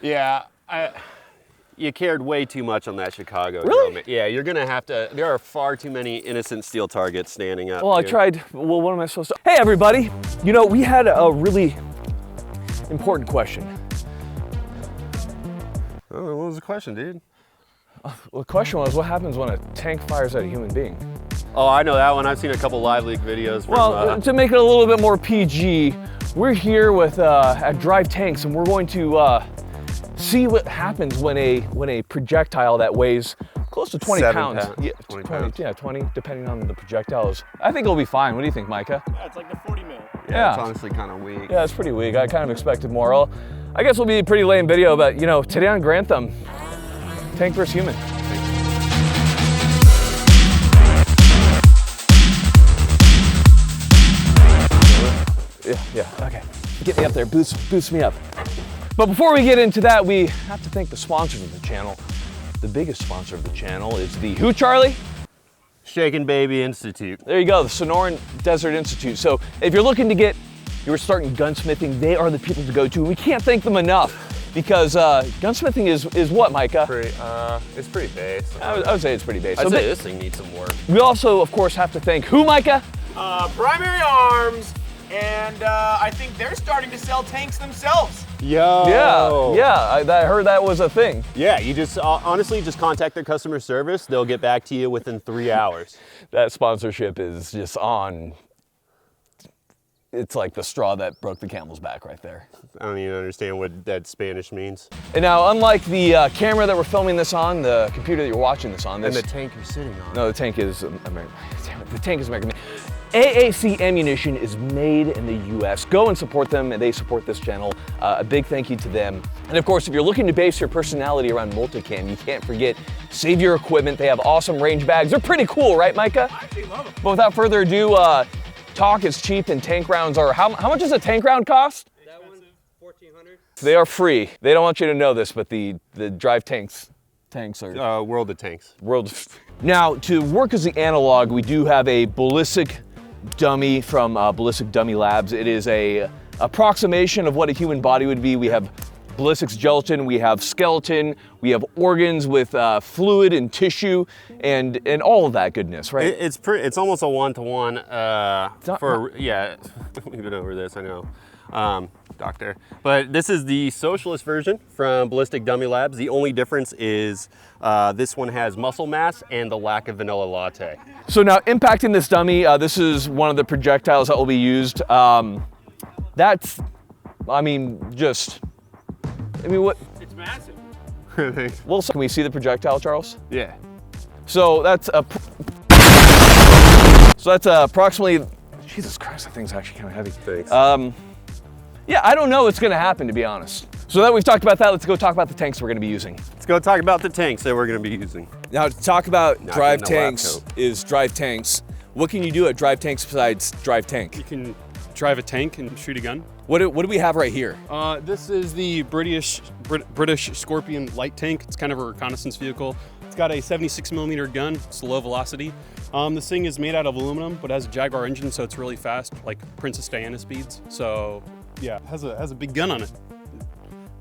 Yeah, you cared way too much on that Chicago. Really? Drill. Yeah, you're gonna have to. There are far too many innocent steel targets standing up. Well, I tried. Well, what am I supposed to? Hey, everybody. You know, we had a really important question. Oh, what was the question, dude? Well, the question was, what happens when a tank fires at a human being? Oh, I know that one. I've seen a couple live leak videos. From, Well, to make it a little bit more PG, we're here with at Drive Tanks, and we're going to see what happens when a projectile that weighs close to 20 pounds. Yeah, 20 pounds. Yeah, 20, depending on the projectiles. I think it'll be fine. What do you think, Micah? Yeah, it's like the 40 mil. Yeah. It's honestly kind of weak. Yeah, it's pretty weak. I kind of expected more. Well, I guess it'll be a pretty lame video, but you know, today on Grantham, tank versus human. Yeah, okay. Get me up there, boost me up. But before we get into that, we have to thank the sponsors of the channel. The biggest sponsor of the channel is the who, Charlie? Shaken Baby Institute. There you go, the Sonoran Desert Institute. So if you're looking to get, you're starting gunsmithing, they are the people to go to. We can't thank them enough because gunsmithing is what, Micah? It's pretty base. I would say it's pretty basic. I'd say this thing needs some work. We also, of course, have to thank who, Micah? Primary Arms, and I think they're starting to sell tanks themselves. Yo. Yeah, I heard that was a thing. Yeah, you just honestly just contact their customer service. They'll get back to you within 3 hours. That sponsorship is just on. It's like the straw that broke the camel's back right there. I don't even understand what that Spanish means. And now, unlike the camera that we're filming this on, the computer that you're watching this on, And the tank you're sitting on. No, the tank is American. Damn it, the tank is American. AAC Ammunition is made in the US. Go and support them, and they support this channel. A big thank you to them. And of course, if you're looking to base your personality around multicam, you can't forget Save Your Equipment. They have awesome range bags. They're pretty cool, right, Micah? I actually love them. But without further ado, talk is cheap and tank rounds are, how much does a tank round cost? That one, 1,400. They are free. They don't want you to know this, but the Drive Tanks are World of Tanks. world. Now, to work as the analog, we do have a ballistic dummy from Ballistic Dummy Labs. It is a approximation of what a human body would be. We have ballistics gelatin, we have skeleton, we have organs with fluid and tissue, and all of that goodness, right? It's almost a 1-to-1 yeah, we've been over this, I know, doctor. But this is the socialist version from Ballistic Dummy Labs. The only difference is this one has muscle mass and the lack of vanilla latte. So now impacting this dummy, this is one of the projectiles that will be used. That's, I mean, what? It's massive. Well, can we see the projectile, Charles? Yeah. So that's approximately, Jesus Christ, that thing's actually kind of heavy. Thanks. Yeah, I don't know what's gonna happen, to be honest. So that we've talked about that, let's go talk about the tanks we're gonna be using. Let's go talk about the tanks that we're going to be using. Now, to talk about Not Drive getting a lab Tanks coat. is Drive Tanks. What can you do at Drive Tanks besides Drive Tank? You can drive a tank and shoot a gun. What do we have right here? This is the British Scorpion light tank. It's kind of a reconnaissance vehicle. It's got a 76 millimeter gun. It's low velocity. This thing is made out of aluminum, but has a Jaguar engine, so it's really fast, like Princess Diana speeds. So yeah, it has a big gun on it.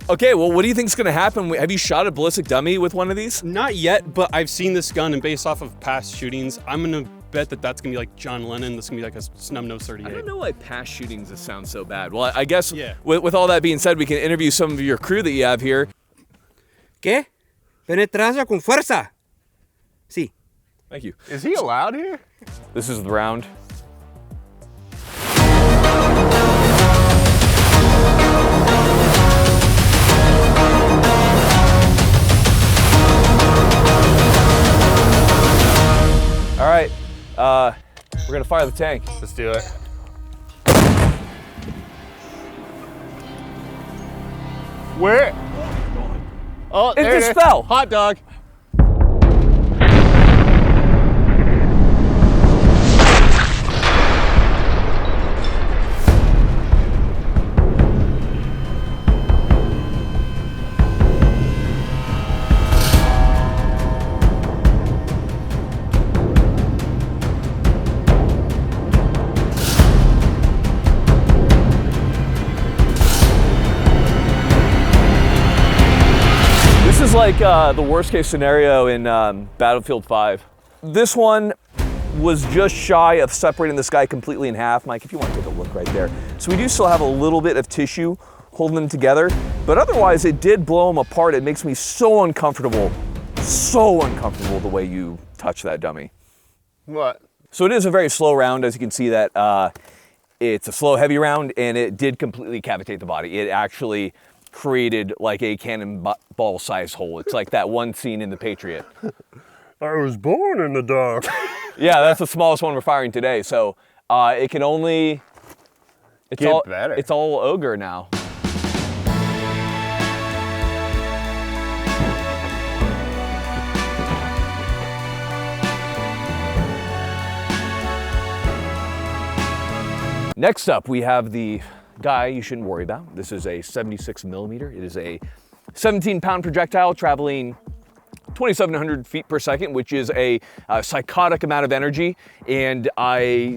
Okay, well, what do you think's gonna happen? Have you shot a ballistic dummy with one of these? Not yet, but I've seen this gun, and based off of past shootings, I'm gonna bet that that's gonna be like John Lennon. That's gonna be like a Snub-Nose 38. I don't know why past shootings this sounds so bad. Well, I guess Yeah. with all that being said, we can interview some of your crew that you have here. ¿Qué? Penetrancia con fuerza. Sí. Thank you. Is he allowed here? This is the round. All right, we're gonna fire the tank. Let's do it. Where? Oh, It there just is. fell. Hot dog. is like the worst case scenario in Battlefield 5. This one was just shy of separating this guy completely in half. Mike, if you want to take a look right there. So we do still have a little bit of tissue holding them together, but otherwise it did blow them apart. It makes me so uncomfortable the way you touch that dummy. What? So it is a very slow round, as you can see that it's a slow heavy round, and it did completely cavitate the body. It actually created like a cannonball size hole. It's like that one scene in The Patriot. I was born in the dark. Yeah, that's the smallest one we're firing today. So it can only, Get better. It's all ogre now. Next up, we have the guy you shouldn't worry about. This is a 76 millimeter. It is a 17-pound projectile traveling 2,700 feet per second, which is a psychotic amount of energy. And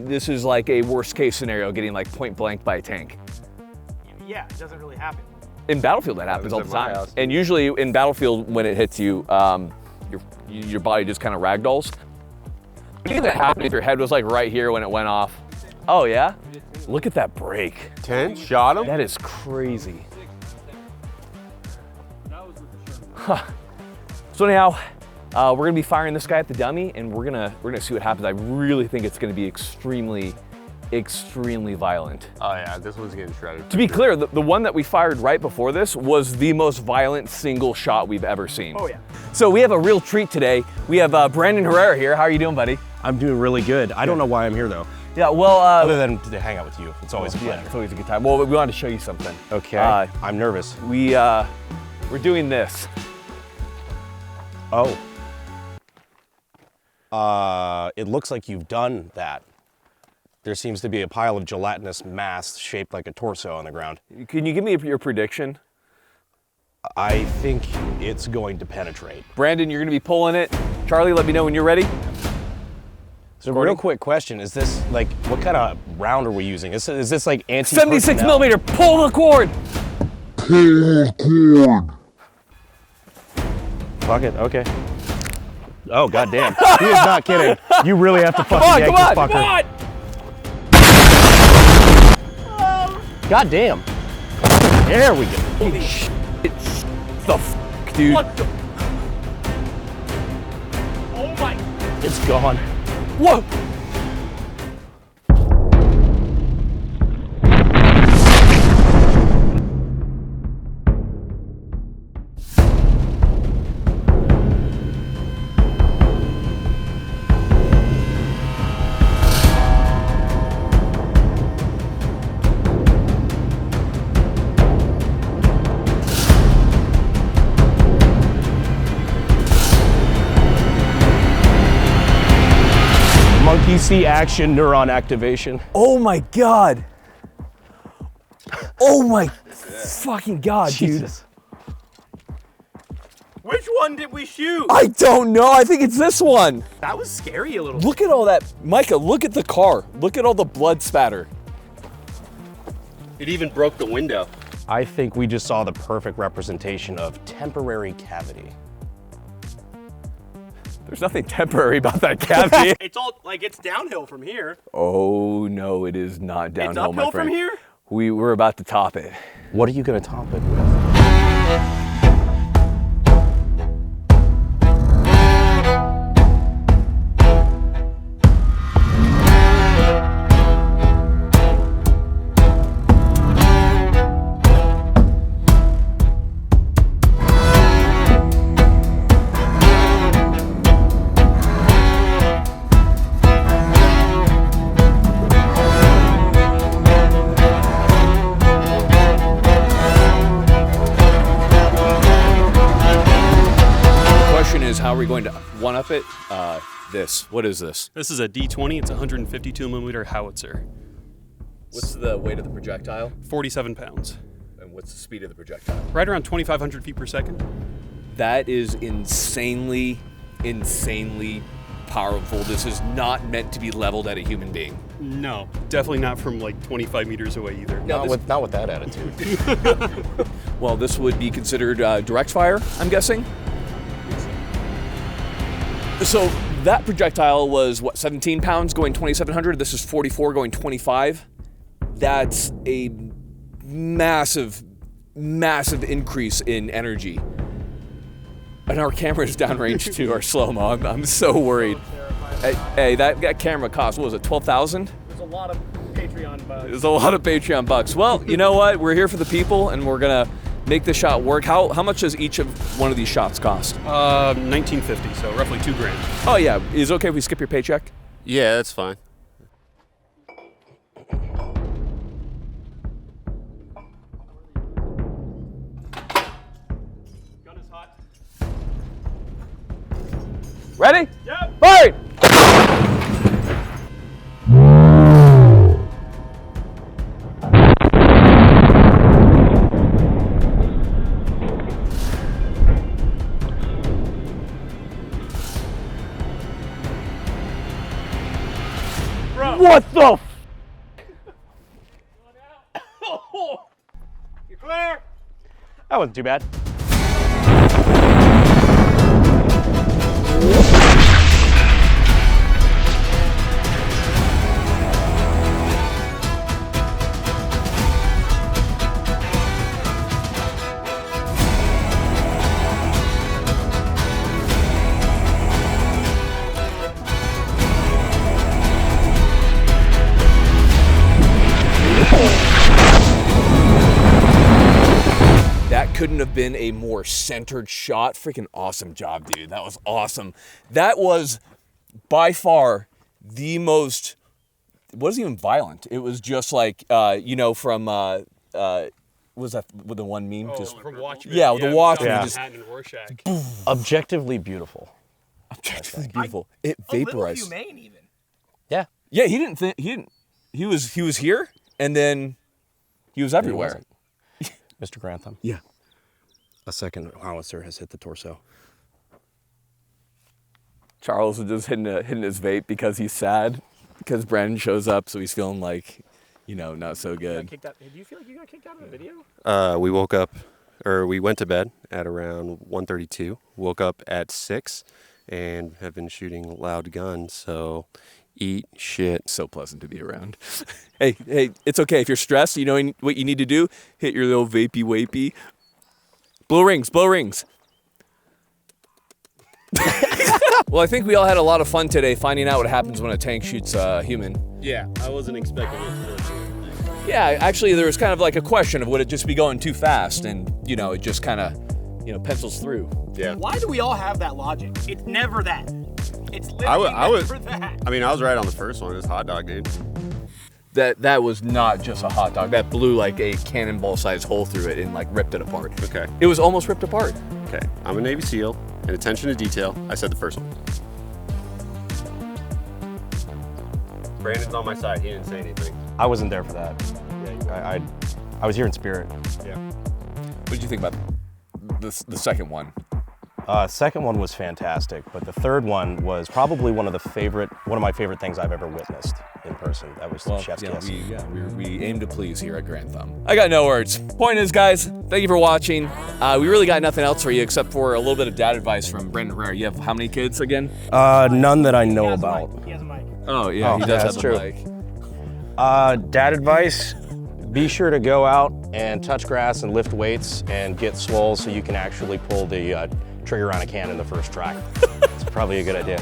this is like a worst case scenario, getting like point blank by a tank. Yeah, it doesn't really happen. In Battlefield, that happens all the at my time. house, And usually in Battlefield, when it hits you, your body just kind of ragdolls. Do you think that happened if your head was like right here when it went off? Oh yeah? Look at that break. 10? Shot him? That is crazy. Huh. So anyhow, we're gonna be firing this guy at the dummy, and we're gonna see what happens. I really think it's gonna be extremely violent. Oh yeah, this one's getting shredded. To be clear, the one that we fired right before this was the most violent single shot we've ever seen. Oh yeah. So we have a real treat today. We have Brandon Herrera here. How are you doing, buddy? I'm doing really good. I don't know why I'm here though, Yeah, well, other than to hang out with you. It's always a yeah, pleasure. it's always a good time. Well, we wanted to show you something. Okay, Uh, I'm nervous. We're doing this. Oh. It looks like you've done that. There seems to be a pile of gelatinous mass shaped like a torso on the ground. Can you give me your prediction? I think it's going to penetrate. Brandon, you're gonna be pulling it. Charlie, let me know when you're ready. So, real quick question: is this like what kind of round are we using? Is this like anti? 76 millimeter. Pull the cord. Fuck it. Okay. Oh goddamn! He is not kidding. You really have to fucking Come on, yank come on, this fucker. come on. Goddamn! There we go. Holy shit! The fuck, dude? What the? Oh my! It's gone. Whoa! Monkey see action, neuron activation. Oh my god! Oh my fucking god, Jesus. Which one did we shoot? dude! I don't know. I think it's this one. That was scary a little. Look at all that, Micah. Look at the car. Look at all the blood spatter. It even broke the window. I think we just saw the perfect representation of temporary cavity. There's nothing temporary about that cavity. It's all like it's downhill from here. Oh no, it is not downhill, uphill my friend. from here? We're about to top it. What are you gonna top it with? How are we going to one-up it? What is this? This is a D20. It's a 152 millimeter howitzer. What's the weight of the projectile? 47 pounds. And what's the speed of the projectile? Right around 2,500 feet per second. That is insanely powerful. This is not meant to be leveled at a human being. No, definitely not from like 25 meters away either. Not with that attitude. Well, this would be considered direct fire, I'm guessing. So that projectile was, what, 17 pounds going 2,700? This is 44 going 25. That's a massive, massive increase in energy. And our cameras downrange too are slow-mo. I'm so worried. Hey, that camera cost, what was it, 12,000? There's a lot of Patreon bugs. There's a lot of Patreon bucks. Well, you know what? We're here for the people, and we're gonna make the shot work. How much does each of one of these shots cost? 1950, so roughly $2,000. Oh yeah, is it okay if we skip your paycheck? Yeah, that's fine. Gun is hot. Ready? Yep. Fire! What the f? You're clear. That wasn't too bad. That couldn't have been a more centered shot. Freaking awesome job, dude. That was awesome. That was by far the most, it wasn't even violent. It was just like, you know, from, what was that with the one meme? Just From Watchmen. Yeah, the Watchmen. Yeah. Just Manhattan and Rorschach. Objectively beautiful. objectively beautiful. It A little vaporized. humane even. Yeah. Yeah, he was here and then he was everywhere. wasn't. Mr. Grantham. Yeah. A second howitzer has hit the torso. Charles is just hitting his vape because he's sad because Brandon shows up, so he's feeling like, you know, not so good. Kicked out. Do you feel like you got kicked out of the video? We woke up, or we went to bed at around 1:32. Woke up at 6, and have been shooting loud guns. So, eat shit. So pleasant to be around. hey, it's okay if you're stressed. You know what you need to do? Hit your little vapey wapey. Blow rings. Well, I think we all had a lot of fun today finding out what happens when a tank shoots a human. Yeah, I wasn't expecting it. Yeah, actually, there was kind of like a question of would it just be going too fast, and you know, it just kind of, you know, pencils through. Yeah. Why do we all have that logic? It's never that. It's literally I was. never that. I mean, I was right on the first one. It's hot dog, dude. That was not just a hot dog. That blew like a cannonball-sized hole through it and like ripped it apart. Okay. It was almost ripped apart. Okay. I'm a Navy SEAL, and attention to detail. I said the first one. Brandon's on my side. He didn't say anything. I wasn't there for that. I was here in spirit. Yeah. What did you think about the second one? Second one was fantastic, but the third one was probably one of my favorite things I've ever witnessed in person. That was Chef's Kiss. We aim to please here at Grand Thumb. I got no words. Point is, guys, thank you for watching. We really got nothing else for you except for a little bit of dad advice from Brandon Herrera. You have how many kids again? None that I know He has a about. mic. He has a mic. Oh yeah, Oh, he does yeah, have that's the true. mic. Dad advice, be sure to go out and touch grass and lift weights and get swole so you can actually pull the trigger on a can in the first try. It's probably a good idea.